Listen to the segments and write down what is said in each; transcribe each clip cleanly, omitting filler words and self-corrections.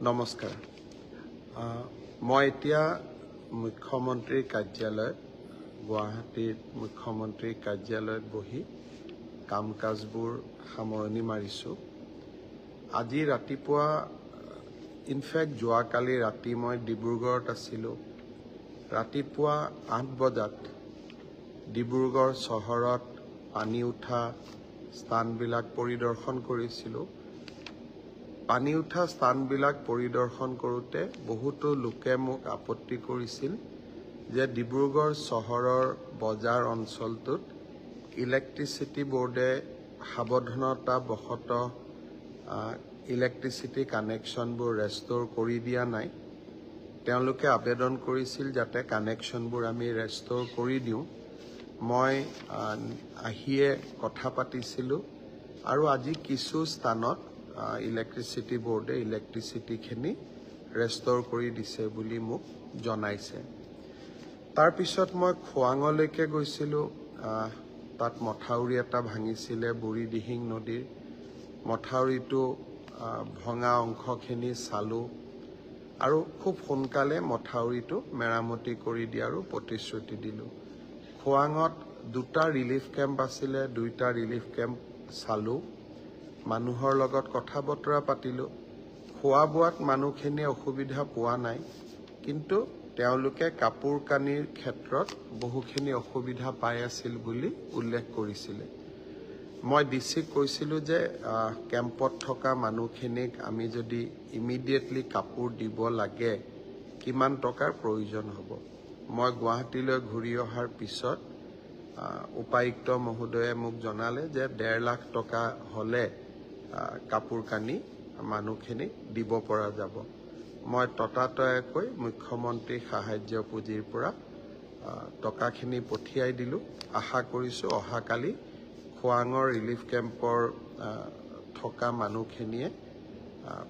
নমস্কাৰ। মই এতিয়া মুখ্যমন্ত্ৰীৰ কাৰ্যালয়ত গুৱাহাটীৰ মুখ্যমন্ত্ৰীৰ কাৰ্যালয়ত বহি কাম কাজবোৰ সামৰণি মাৰিছোঁ। আজি ৰাতিপুৱা ইনফেক্ট যোৱাকালি ৰাতি মই ডিব্ৰুগড়ত আছিলোঁ। ৰাতিপুৱা 8 বজাত ডিব্ৰুগড় চহৰত পানী উঠা স্থানবিলাক পৰিদৰ্শন কৰিছিলোঁ। পানী উঠা স্থানবিলাক পৰিদৰ্শন কৰোঁতে বহুতো লোকে মোক আপত্তি কৰিছিল যে ডিব্ৰুগড় চহৰৰ বজাৰ অঞ্চলটোত ইলেক্ট্ৰিচিটি বোৰ্ডে সাৱধানতা বশতঃ ইলেক্ট্ৰিচিটি কানেকশ্যনবোৰ ৰেষ্ট'ৰ কৰি দিয়া নাই। তেওঁলোকে আবেদন কৰিছিল যাতে কানেকশ্যনবোৰ আমি ৰেষ্ট'ৰ কৰি দিওঁ। মই আহিয়ে কথা পাতিছিলোঁ আৰু আজি কিছু স্থানত ইলেক্ট্ৰিচিটি বোৰ্ডে ইলেক্ট্ৰিচিটিখিনি ৰেষ্ট'ৰ কৰি দিছে বুলি মোক জনাইছে। তাৰপিছত মই খোৱাঙলৈকে গৈছিলোঁ। তাত মথাউৰি এটা ভাঙিছিলে বুঢ়ীদিহিং নদীৰ। মথাউৰিটো ভঙা অংশখিনি চালোঁ আৰু খুব সোনকালে মথাউৰিটো মেৰামতি কৰি দিয়াৰো প্ৰতিশ্ৰুতি দিলোঁ। খোৱাঙত 2টা ৰিলিফ কেম্প আছিলে, 2টা ৰিলিফ কেম্প চালোঁ। মানুহৰ লগত কথা বতৰা পাতিলোঁ। খোৱা বোৱাত মানুহখিনিয়ে অসুবিধা পোৱা নাই, কিন্তু তেওঁলোকে কাপোৰ কানিৰ ক্ষেত্ৰত বহুখিনি অসুবিধা পাই আছিল বুলি উল্লেখ কৰিছিলে। মই ডিচিক কৈছিলোঁ যে কেম্পত থকা মানুহখিনিক আমি যদি ইমিডিয়েটলি কাপোৰ দিব লাগে কিমান টকাৰ প্ৰয়োজন হ'ব। মই গুৱাহাটীলৈ ঘূৰি অহাৰ পিছত উপায়ুক্ত মহোদয়ে মোক জনালে যে 1.5 লাখ টকা হ'লে কাপোৰ কানি মানুহখিনিক দিব পৰা যাব। মই ততাতয়াকৈ মুখ্যমন্ত্ৰী সাহায্য পুঁজিৰ পৰা টকাখিনি পঠিয়াই দিলোঁ। আশা কৰিছোঁ অহাকালি খোৱাঙৰ ৰিলিফ কেম্পৰ থকা মানুহখিনিয়ে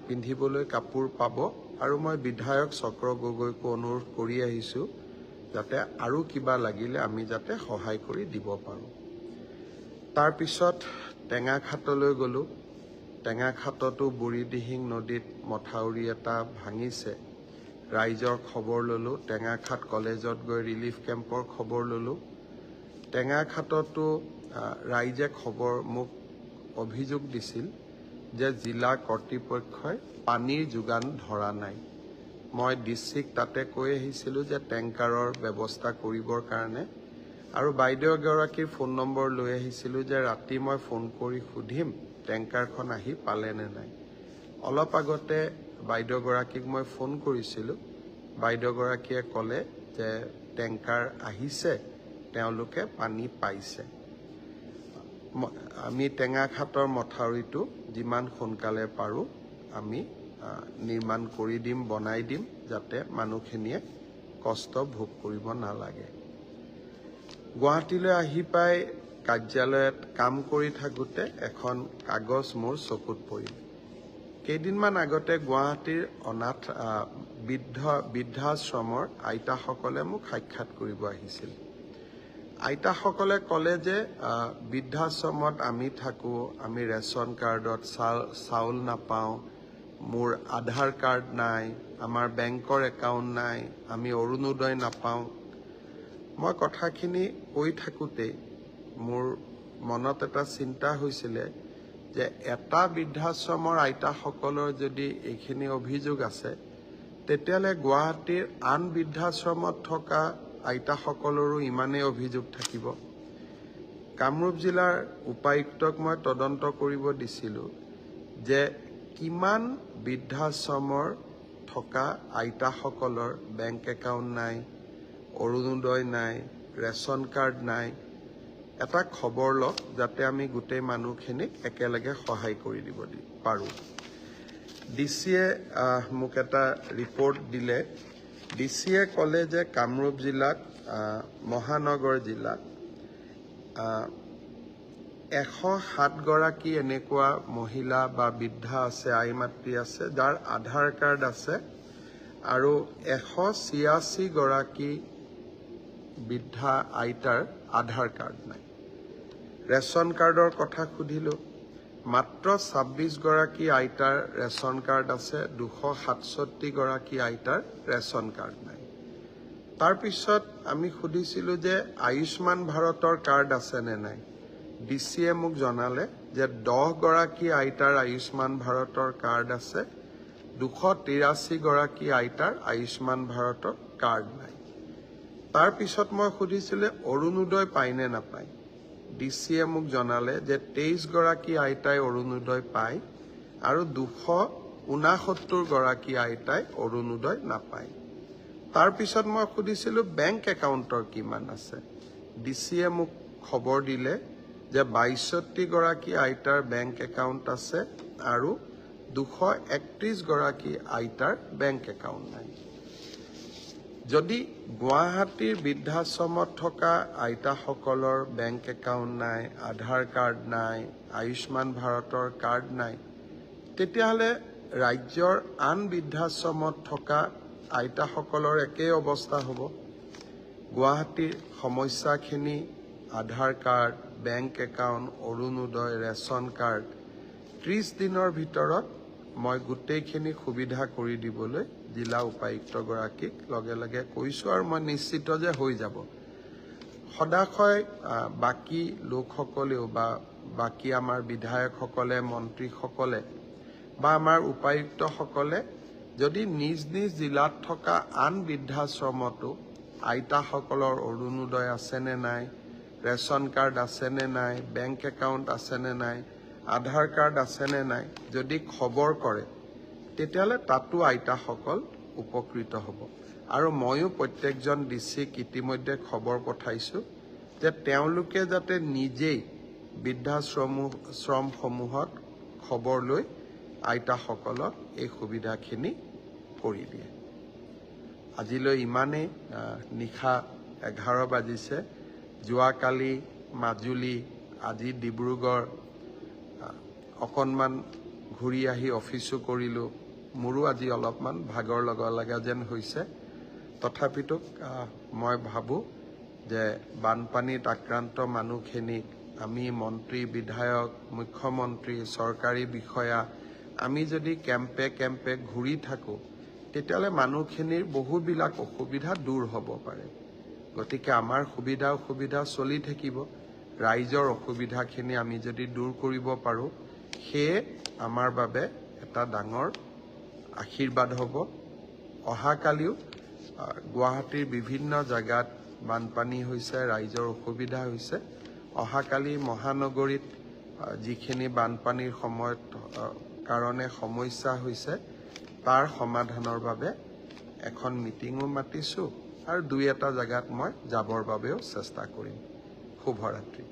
পিন্ধিবলৈ কাপোৰ পাব আৰু মই বিধায়ক চক্ৰ গগৈকো অনুৰোধ কৰি আহিছোঁ যাতে আৰু কিবা লাগিলে আমি যাতে সহায় কৰি দিব পাৰোঁ। তাৰপিছত টেঙাখাটলৈ গ'লোঁ। টেঙাখাটতো বুঢ়ীদিহিং নদীত মথাউৰি এটা ভাঙিছে। ৰাইজৰ খবৰ ল'লোঁ। টেঙাখাট কলেজত গৈ ৰিলিফ কেম্পৰ খবৰ ল'লোঁ। টেঙাখাটতো ৰাইজে মোক অভিযোগ দিছিল যে জিলা কৰ্তৃপক্ষই পানীৰ যোগান ধৰা নাই। মই ডিচিক তাতে কৈ আহিছিলোঁ যে টেংকাৰৰ ব্যৱস্থা কৰিবৰ কাৰণে, আৰু বাইদেউ এগৰাকীৰ ফোন নম্বৰ লৈ আহিছিলোঁ যে ৰাতি মই ফোন কৰি সুধিম টেংকাৰখন আহি পালে নে নাই। অলপ আগতে বাইদেউগৰাকীক মই ফোন কৰিছিলোঁ। বাইদেউগৰাকীয়ে ক'লে যে টেংকাৰ আহিছে, তেওঁলোকে পানী পাইছে। আমি টেঙাখাটৰ মথাউৰিটো যিমান সোনকালে পাৰোঁ আমি নিৰ্মাণ কৰি দিম, বনাই দিম, যাতে মানুহখিনিয়ে কষ্ট ভোগ কৰিব নালাগে। গুৱাহাটীলৈ আহি পাই কাৰ্যালয়ত কাম কৰি থাকোঁতে এখন কাগজ মোৰ চকুত পৰিল। কেইদিনমান আগতে গুৱাহাটীৰ অনাথ বৃদ্ধাশ্ৰমৰ আইতাসকলে মোক সাক্ষাৎ কৰিব আহিছিল। আইতাসকলে ক'লে যে বৃদ্ধাশ্ৰমত আমি থাকোঁ, আমি ৰেচন কাৰ্ডত চাউল নাপাওঁ, মোৰ আধাৰ কাৰ্ড নাই, আমাৰ বেংকৰ একাউণ্ট নাই, আমি অৰুণোদয় নাপাওঁ। মই কথাখিনি কৈ থাকোঁতেই মোৰ মনত এটা চিন্তা হৈছিলে যে এটা বৃদ্ধাশ্ৰমৰ আইতাসকলৰ যদি এইখিনি অভিযোগ আছে, তেতিয়াহ'লে গুৱাহাটীৰ আন বৃদ্ধাশ্ৰমত থকা আইতাসকলৰো ইমানেই অভিযোগ থাকিব। কামৰূপ জিলাৰ উপায়ুক্তক মই তদন্ত কৰিব দিছিলোঁ যে কিমান বৃদ্ধাশ্ৰমৰ থকা আইতাসকলৰ বেংক একাউণ্ট নাই, অৰুণোদয় নাই, ৰেচন কাৰ্ড নাই। এটা খবৰ লওক যাতে আমি গোটেই মানুহখিনিক একেলগে সহায় কৰি দিব পাৰোঁ। ডিচিয়ে মোক এটা ৰিপৰ্ট দিলে। ডিচিয়ে ক'লে যে কামৰূপ জিলাত মহানগৰ জিলাত 107 গৰাকী এনেকুৱা মহিলা বা বৃদ্ধা আছে, আই মাতৃ আছে, যাৰ আধাৰ কাৰ্ড আছে, আৰু 186 গৰাকী বৃদ্ধা আইতাৰ আধাৰ কাৰ্ড নাই। ৰেচন কাৰ্ডৰ কথা সুধিলোঁ। মাত্ৰ 26 গৰাকী আইতাৰ ৰেচন কাৰ্ড আছে, 267 গৰাকী আইতাৰ ৰেচন কাৰ্ড নাই। তাৰপিছত আমি সুধিছিলোঁ যে আয়ুষ্মান ভাৰতৰ কাৰ্ড আছে নে নাই। ডিচিয়ে মোক জনালে যে 10 গৰাকী আইতাৰ আয়ুষ্মান ভাৰতৰ কাৰ্ড আছে, 283 গৰাকী আইতাৰ আয়ুষ্মান ভাৰতৰ কাৰ্ড নাই। তাৰপিছত মই সুধিছিলোঁ অৰুণোদয় পায় নে নাপায়। ডিচিয়ে মোক জনালে যে 23 গৰাকী আইতাই অৰুণোদয় পায় আৰু 269 গৰাকী আইতাই অৰুণোদয় নাপায়। তাৰপিছত মই সুধিছিলোঁ বেংক একাউণ্টৰ কিমান আছে। ডিচিয়ে মোক খবৰ দিলে যে 62 গৰাকী আইতাৰ বেংক একাউণ্ট আছে আৰু 231 গৰাকী আইতাৰ বেংক একাউণ্ট নাই। যদি গুৱাহাটীৰ বৃদ্ধাশ্ৰমত থকা আইতাসকলৰ বেংক একাউণ্ট নাই, আধাৰ কাৰ্ড নাই, আয়ুষ্মান ভাৰতৰ কাৰ্ড নাই, তেতিয়াহ'লে ৰাজ্যৰ আন বৃদ্ধাশ্ৰমত থকা আইতাসকলৰ একেই অৱস্থা হ'ব। গুৱাহাটীৰ সমস্যাখিনি Aadhaar card, bank account, Arunodoi, ration card 30 দিনৰ ভিতৰত মই গোটেইখিনি সুবিধা কৰি দিবলৈ জিলা উপায়ুক্তগৰাকীক লগে লগে কৈছোঁ আৰু মই নিশ্চিত যে হৈ যাব। সদাশয় বাকী লোকসকলেও বা বাকী আমাৰ বিধায়কসকলে, মন্ত্ৰীসকলে বা আমাৰ উপায়ুক্তসকলে যদি নিজ নিজ জিলাত থকা আন বৃদ্ধাশ্ৰমতো আইতাসকলৰ অৰুণোদয় আছেনে নাই, ৰেচন কাৰ্ড আছেনে নাই, বেংক একাউণ্ট আছেনে নাই, আধাৰ কাৰ্ড আছেনে নাই যদি খবৰ কৰে, তেতিয়াহ'লে তাতো আইতাসকল উপকৃত হ'ব। আৰু ময়ো প্ৰত্যেকজন ডিচিক ইতিমধ্যে খবৰ পঠাইছোঁ যে তেওঁলোকে যাতে নিজেই বৃদ্ধাশ্ৰমসমূহত খবৰ লৈ আইতাসকলক এই সুবিধাখিনি কৰি দিয়ে। আজিলৈ ইমানেই। নিশা 11 বাজিছে। যোৱাকালি মাজুলী, আজি ডিব্ৰুগড় অকণমান ঘূৰি আহি অফিচো কৰিলোঁ। মোৰো আজি অলপমান ভাগৰ লগা যেন হৈছে। তথাপিতো মই ভাবোঁ যে বানপানীত আক্ৰান্ত মানুহখিনিক আমি মন্ত্ৰী, বিধায়ক, মুখ্যমন্ত্ৰী, চৰকাৰী বিষয়া আমি যদি কেম্পে কেম্পে ঘূৰি থাকোঁ, তেতিয়াহ'লে মানুহখিনিৰ বহুবিলাক অসুবিধা দূৰ হ'ব পাৰে। গতিকে আমাৰ সুবিধা অসুবিধা চলি থাকিব। ৰাইজৰ অসুবিধাখিনি আমি যদি দূৰ কৰিব পাৰোঁ, সেয়ে আমাৰ বাবে এটা ডাঙৰ আশীৰ্বাদ হ'ব। অহাকালিও গুৱাহাটীৰ বিভিন্ন জেগাত বানপানী হৈছে, ৰাইজৰ অসুবিধা হৈছে। অহাকালি মহানগৰীত যিখিনি বানপানীৰ সময়ত কাৰণে সমস্যা হৈছে, তাৰ সমাধানৰ বাবে এখন মিটিঙো মাতিছোঁ আৰু 2-এটা জেগাত মই যাবৰ বাবেও চেষ্টা কৰিম। শুভৰাত্ৰি।